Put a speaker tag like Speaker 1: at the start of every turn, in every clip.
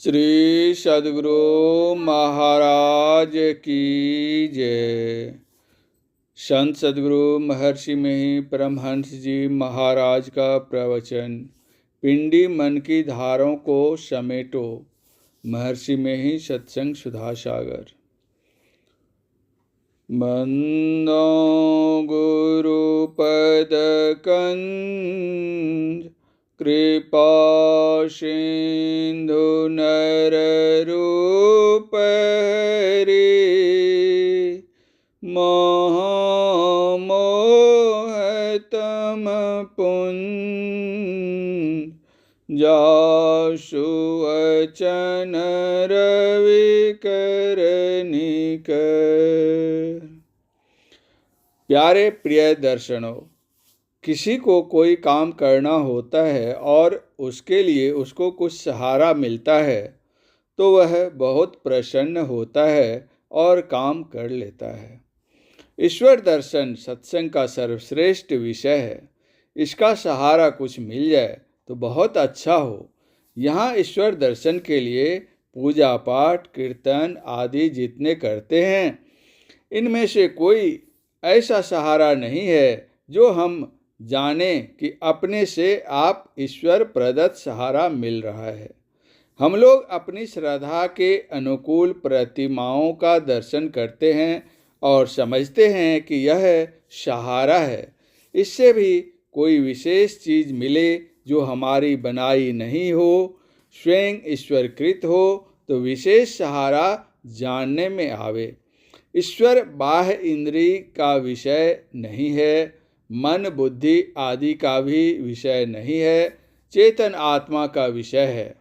Speaker 1: श्री सद्गुरु महाराज की जय। संत सद्गुरु महर्षि में परमहंस जी महाराज का प्रवचन। पिंडी मन की धारों को समेटो। महर्षि में ही सत्संग सुधा सागर। बंदो गुरु पद कंज कृपा सिंधु नर रूप हरि मोह तम पुंज जासु वचन रवि कर निकर। प्यारे प्रिय दर्शनों, किसी को कोई काम करना होता है और उसके लिए उसको कुछ सहारा मिलता है तो वह बहुत प्रसन्न होता है और काम कर लेता है। ईश्वर दर्शन सत्संग का सर्वश्रेष्ठ विषय है। इसका सहारा कुछ मिल जाए तो बहुत अच्छा हो। यहाँ ईश्वर दर्शन के लिए पूजा पाठ कीर्तन आदि जितने करते हैं, इनमें से कोई ऐसा सहारा नहीं है जो हम जाने कि अपने से आप ईश्वर प्रदत्त सहारा मिल रहा है। हम लोग अपनी श्रद्धा के अनुकूल प्रतिमाओं का दर्शन करते हैं और समझते हैं कि यह सहारा है। इससे भी कोई विशेष चीज मिले जो हमारी बनाई नहीं हो, स्वयं ईश्वरकृत हो, तो विशेष सहारा जानने में आवे। ईश्वर बाह्य इंद्रिय का विषय नहीं है, मन बुद्धि आदि का भी विषय नहीं है, चेतन आत्मा का विषय है।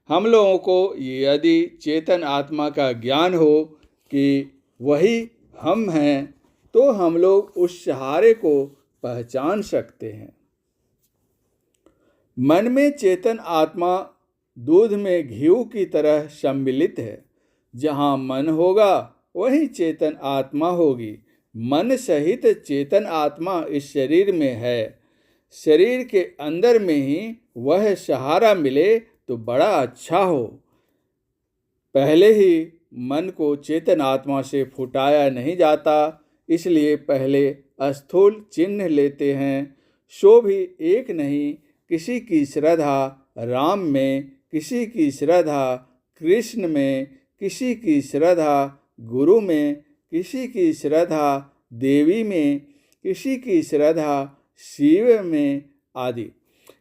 Speaker 1: हम लोगों को यदि चेतन आत्मा का ज्ञान हो कि वही हम हैं, तो हम लोग उस सहारे को पहचान सकते हैं। मन में चेतन आत्मा दूध में घी की तरह सम्मिलित है। जहाँ मन होगा वहीं चेतन आत्मा होगी। मन सहित चेतन आत्मा इस शरीर में है। शरीर के अंदर में ही वह सहारा मिले तो बड़ा अच्छा हो। पहले ही मन को चेतन आत्मा से फुटाया नहीं जाता, इसलिए पहले स्थूल चिन्ह लेते हैं। सो भी एक नहीं, किसी की श्रद्धा राम में, किसी की श्रद्धा कृष्ण में, किसी की श्रद्धा गुरु में, किसी की श्रद्धा देवी में, किसी की श्रद्धा शिव में आदि।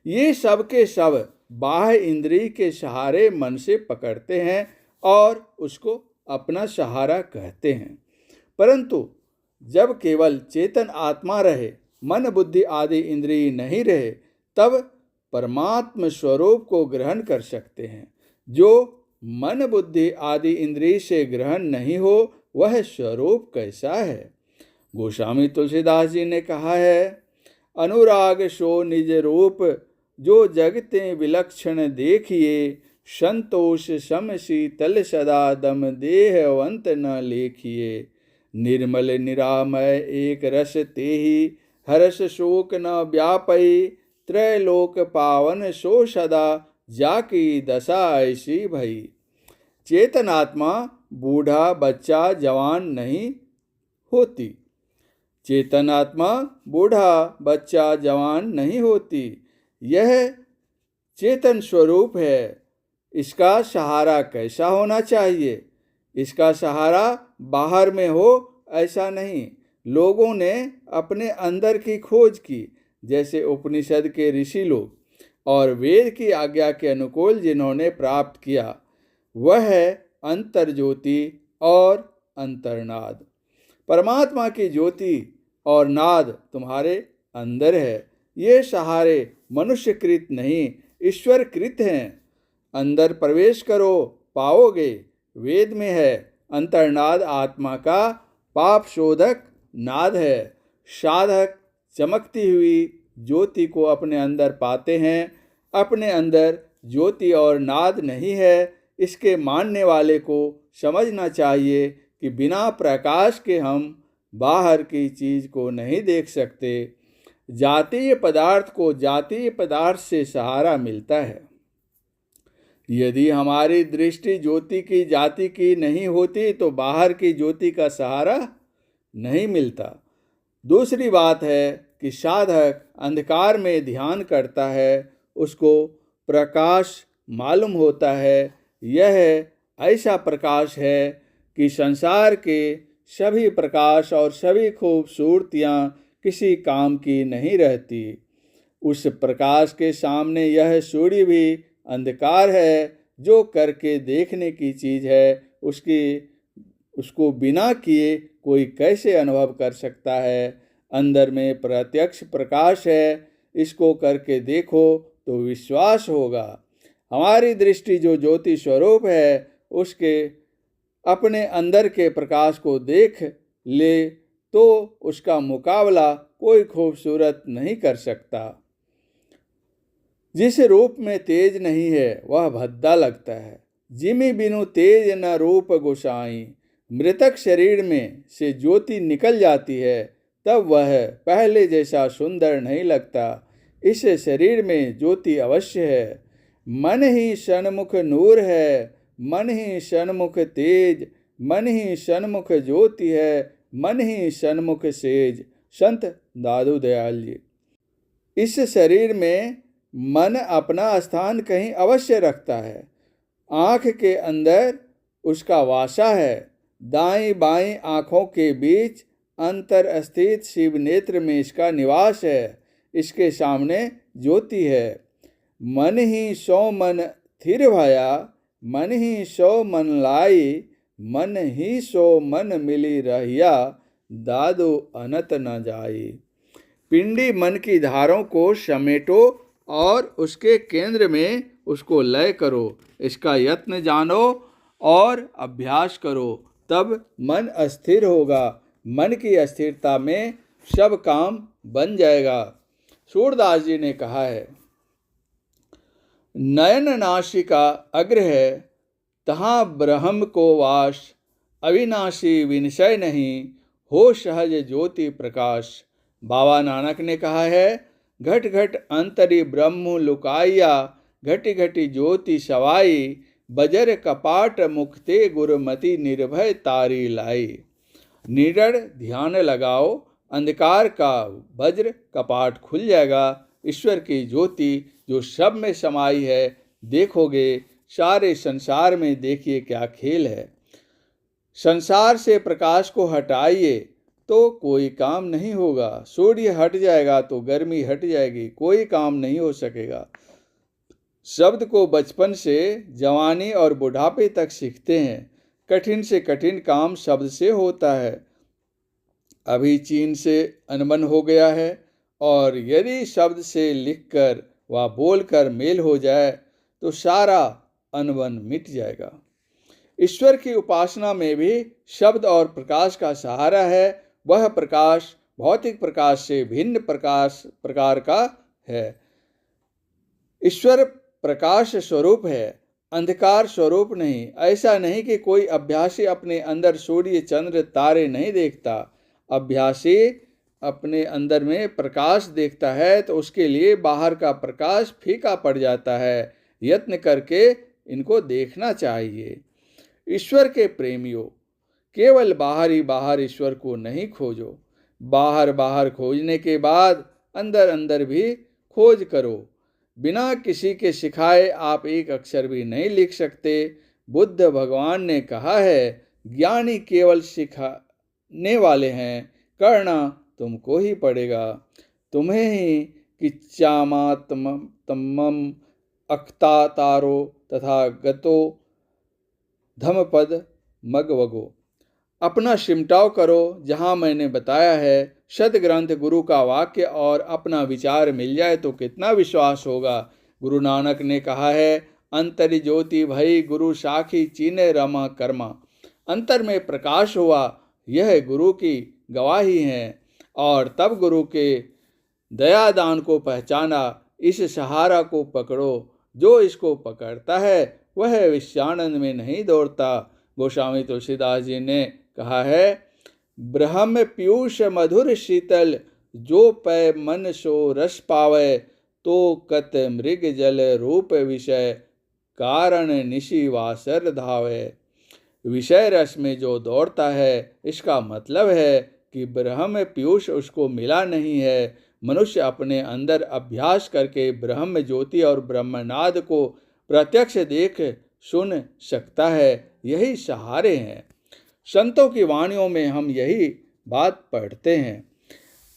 Speaker 1: ये सब के सब बाह्य इंद्रिय के सहारे मन से पकड़ते हैं और उसको अपना सहारा कहते हैं। परंतु जब केवल चेतन आत्मा रहे, मन बुद्धि आदि इंद्रिय नहीं रहे, तब परमात्म स्वरूप को ग्रहण कर सकते हैं। जो मन बुद्धि आदि इंद्रिय से ग्रहण नहीं हो, वह स्वरूप कैसा है? गोस्वामी तुलसीदास जी ने कहा है, अनुराग सो निज रूप जो जगते विलक्षण देखिए, संतोष सम शीतल सदा दम देहवंत न लेखिए। निर्मल निरामय एक रस तेहि हर्ष शोक न व्यापई, त्रैलोक पावन सो सदा जाकी दशा ऐसी भई। चेतन आत्मा बूढ़ा बच्चा जवान नहीं होती। चेतन आत्मा बूढ़ा बच्चा जवान नहीं होती। यह चेतन स्वरूप है। इसका सहारा कैसा होना चाहिए? इसका सहारा बाहर में हो ऐसा नहीं। लोगों ने अपने अंदर की खोज की, जैसे उपनिषद के ऋषि लोग, और वेद की आज्ञा के अनुकूल जिन्होंने प्राप्त किया, वह है अंतर ज्योति और अंतर्नाद। परमात्मा की ज्योति और नाद तुम्हारे अंदर है। ये सहारे मनुष्यकृत नहीं, ईश्वरकृत हैं। अंदर प्रवेश करो, पाओगे। वेद में है, अंतर्नाद आत्मा का पाप शोधक नाद है। साधक चमकती हुई ज्योति को अपने अंदर पाते हैं। अपने अंदर ज्योति और नाद नहीं है, इसके मानने वाले को समझना चाहिए कि बिना प्रकाश के हम बाहर की चीज को नहीं देख सकते। जातीय पदार्थ को जातीय पदार्थ से सहारा मिलता है। यदि हमारी दृष्टि ज्योति की जाति की नहीं होती तो बाहर की ज्योति का सहारा नहीं मिलता। दूसरी बात है कि साधक अंधकार में ध्यान करता है, उसको प्रकाश मालूम होता है। यह ऐसा प्रकाश है कि संसार के सभी प्रकाश और सभी खूबसूरतियाँ किसी काम की नहीं रहती। उस प्रकाश के सामने यह सूर्य भी अंधकार है। जो करके देखने की चीज़ है उसको बिना किए कोई कैसे अनुभव कर सकता है। अंदर में प्रत्यक्ष प्रकाश है, इसको करके देखो तो विश्वास होगा। हमारी दृष्टि जो ज्योति स्वरूप है उसके अपने अंदर के प्रकाश को देख ले तो उसका मुकाबला कोई खूबसूरत नहीं कर सकता। जिस रूप में तेज नहीं है वह भद्दा लगता है। जिमि बिनु तेज न रूप गोसाई। मृतक शरीर में से ज्योति निकल जाती है तब वह पहले जैसा सुंदर नहीं लगता। इस शरीर में ज्योति अवश्य है। मन ही सन्मुख नूर है, मन ही सन्मुख तेज, मन ही सन्मुख ज्योति है, मन ही सन्मुख सेज। संत दादू दयाल जी। इस शरीर में मन अपना स्थान कहीं अवश्य रखता है। आँख के अंदर उसका वासा है। दाईं बाईं आँखों के बीच अंतर स्थित शिव नेत्र में इसका निवास है। इसके सामने ज्योति है। मन ही सो मन थिर भया, मन ही सो मन लाई, मन ही सो मन मिली रहिया, दादो अनत न जाई। पिंडी मन की धारों को समेटो और उसके केंद्र में उसको लय करो। इसका यत्न जानो और अभ्यास करो, तब मन अस्थिर होगा। मन की अस्थिरता में सब काम बन जाएगा। सूरदास जी ने कहा है, नयन नासिका अग्र है, तहाँ ब्रह्म को वास, अविनाशी विनिशय नहीं, हो सहज ज्योति प्रकाश। बाबा नानक ने कहा है, घट घट अंतरि ब्रह्म लुकाइया, घटी घटी ज्योति सवाई, बजर कपाट मुक्ते गुरुमति निर्भय तारी लाई। निडर ध्यान लगाओ, अंधकार का वज्र कपाट खुल जाएगा। ईश्वर की ज्योति जो सब में समाई है देखोगे। सारे संसार में देखिए क्या खेल है। संसार से प्रकाश को हटाइए तो कोई काम नहीं होगा। सूर्य हट जाएगा तो गर्मी हट जाएगी, कोई काम नहीं हो सकेगा। शब्द को बचपन से जवानी और बुढ़ापे तक सीखते हैं। कठिन से कठिन काम शब्द से होता है। अभी चीन से अनबन हो गया है और यदि शब्द से लिखकर व बोलकर मेल हो जाए तो सारा अनबन मिट जाएगा। ईश्वर की उपासना में भी शब्द और प्रकाश का सहारा है। वह प्रकाश भौतिक प्रकाश से भिन्न प्रकार का है। ईश्वर प्रकाश स्वरूप है, अंधकार स्वरूप नहीं। ऐसा नहीं कि कोई अभ्यासी अपने अंदर सूर्य चंद्र तारे नहीं देखता। अभ्यासी अपने अंदर में प्रकाश देखता है तो उसके लिए बाहर का प्रकाश फीका पड़ जाता है। यत्न करके इनको देखना चाहिए। ईश्वर के प्रेमियों, केवल बाहर ही बाहर ईश्वर को नहीं खोजो। बाहर बाहर खोजने के बाद अंदर अंदर भी खोज करो। बिना किसी के सिखाए आप एक अक्षर भी नहीं लिख सकते। बुद्ध भगवान ने कहा है, ज्ञानी केवल सिखाने वाले हैं, करना तुमको ही पड़ेगा। तुम्हें ही किच्चामात्मम अक्ता तारो तथा गतो धमपद मगवगो। अपना सिमटाव करो जहाँ मैंने बताया है। सदग्रंथ गुरु का वाक्य और अपना विचार मिल जाए तो कितना विश्वास होगा। गुरु नानक ने कहा है, अंतरि ज्योति भई गुरु साखी चीने रमा कर्मा। अंतर में प्रकाश हुआ, यह गुरु की गवाही है। और तब गुरु के दयादान को पहचाना। इस सहारा को पकड़ो। जो इसको पकड़ता है वह विषयानंद में नहीं दौड़ता। गोस्वामी तुलसीदास जी ने कहा है, ब्रह्म पीयूष मधुर शीतल, जो पै मन सो रस पावे, तो कत मृग जल रूप विषय कारण निशि वासर धावे। विषय रस में जो दौड़ता है, इसका मतलब है कि ब्रह्म पीयूष उसको मिला नहीं है। मनुष्य अपने अंदर अभ्यास करके ब्रह्म ज्योति और ब्रह्मनाद को प्रत्यक्ष देख सुन सकता है। यही सहारे हैं। संतों की वाणियों में हम यही बात पढ़ते हैं।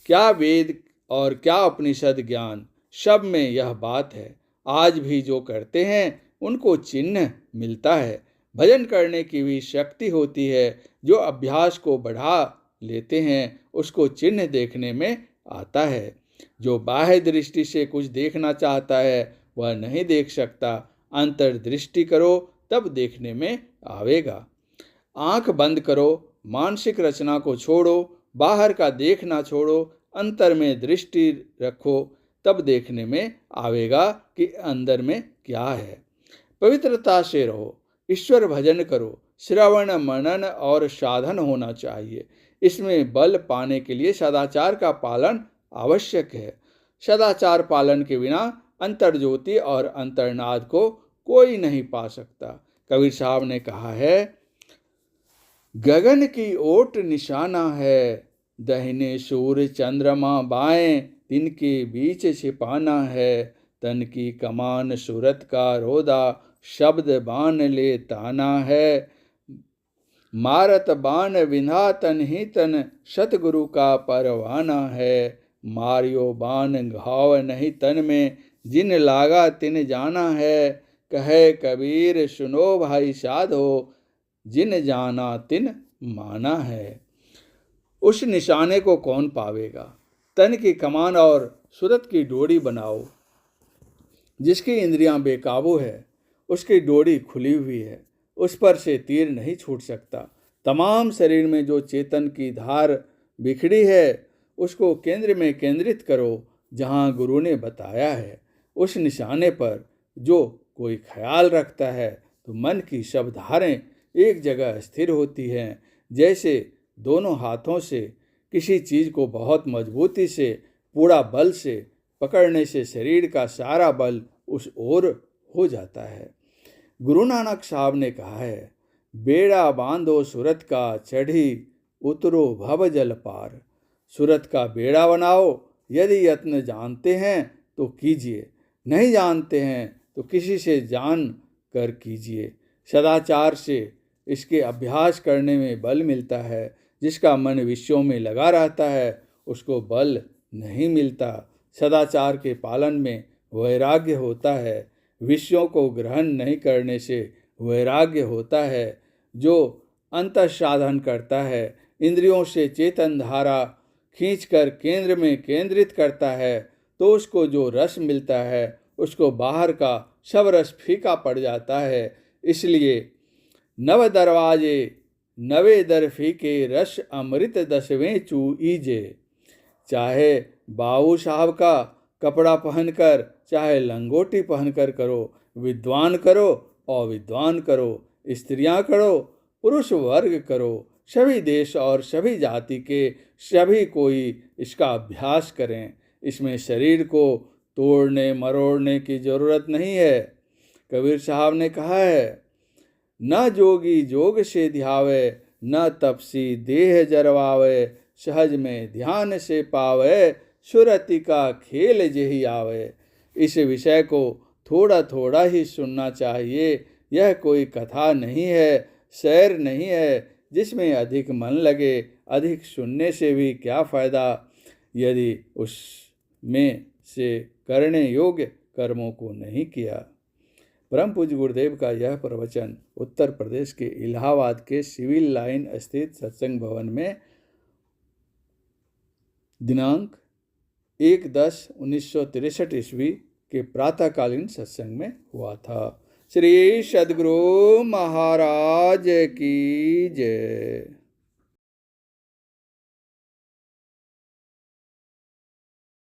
Speaker 1: क्या वेद और क्या उपनिषद ज्ञान, सब में यह बात है। आज भी जो करते हैं उनको चिन्ह मिलता है। भजन करने की भी शक्ति होती है। जो अभ्यास को बढ़ा लेते हैं उसको चिन्ह देखने में आता है। जो बाह्य दृष्टि से कुछ देखना चाहता है वह नहीं देख सकता। अंतर्दृष्टि करो तब देखने में आवेगा। आंख बंद करो, मानसिक रचना को छोड़ो, बाहर का देखना छोड़ो, अंतर में दृष्टि रखो, तब देखने में आवेगा कि अंदर में क्या है। पवित्रता से रहो, ईश्वर भजन करो। श्रवण मनन और साधन होना चाहिए। इसमें बल पाने के लिए सदाचार का पालन आवश्यक है। सदाचार पालन के बिना अंतर्ज्योति और अंतर्नाद को कोई नहीं पा सकता। कबीर साहब ने कहा है, गगन की ओट निशाना है, दाहिने सूर्य चंद्रमा बाएं, तिनके बीच छिपाना है। तन की कमान सूरत का रोदा, शब्द बाण ले ताना है। मारत बाण विंधा तन ही तन, सतगुरु का परवाना है। मारियो बाण घाव नहीं तन में, जिन लागा तिन जाना है। कहे कबीर सुनो भाई साधो, जिन जाना तिन माना है। उस निशाने को कौन पावेगा? तन की कमान और सूरत की डोरी बनाओ। जिसकी इंद्रियां बेकाबू है उसकी डोरी खुली हुई है, उस पर से तीर नहीं छूट सकता। तमाम शरीर में जो चेतन की धार बिखड़ी है उसको केंद्र में केंद्रित करो, जहाँ गुरु ने बताया है। उस निशाने पर जो कोई ख्याल रखता है तो मन की सब धारें एक जगह स्थिर होती हैं। जैसे दोनों हाथों से किसी चीज़ को बहुत मजबूती से, पूरा बल से पकड़ने से शरीर का सारा बल उस ओर हो जाता है। गुरु नानक साहब ने कहा है, बेड़ा बांधो सूरत का, चढ़ी उतरो भव जल पार। सूरत का बेड़ा बनाओ। यदि यत्न जानते हैं तो कीजिए, नहीं जानते हैं तो किसी से जान कर कीजिए। सदाचार से इसके अभ्यास करने में बल मिलता है। जिसका मन विषयों में लगा रहता है उसको बल नहीं मिलता। सदाचार के पालन में वैराग्य होता है। विषयों को ग्रहण नहीं करने से वैराग्य होता है। जो अंतः साधन करता है, इंद्रियों से चेतन धारा खींचकर केंद्र में केंद्रित करता है, तो उसको जो रस मिलता है उसको बाहर का सब रस फीका पड़ जाता है। इसलिए नव दरवाजे नवे दर फीके, रस अमृत दसवें चूईजे। चाहे बाबू साहब का कपड़ा पहनकर, चाहे लंगोटी पहनकर करो, विद्वान करो अविद्वान करो, स्त्रियां करो पुरुष वर्ग करो, सभी देश और सभी जाति के सभी कोई इसका अभ्यास करें। इसमें शरीर को तोड़ने मरोड़ने की जरूरत नहीं है। कबीर साहब ने कहा है, न जोगी जोग से ध्यावे, न तपसी देह जरवावे। सहज में ध्यान से पावे, सुरति का खेल जेहि आवे। इस विषय को थोड़ा थोड़ा ही सुनना चाहिए। यह कोई कथा नहीं है, शैर नहीं है जिसमें अधिक मन लगे। अधिक सुनने से भी क्या फ़ायदा यदि उसमें से करने योग्य कर्मों को नहीं किया। परम पूज्य गुरुदेव का यह प्रवचन उत्तर प्रदेश के इलाहाबाद के सिविल लाइन स्थित सत्संग भवन में दिनांक 1/10/1963 ईस्वी के प्रातःकालीन सत्संग में हुआ था। श्री सद्गुरु महाराज की जय।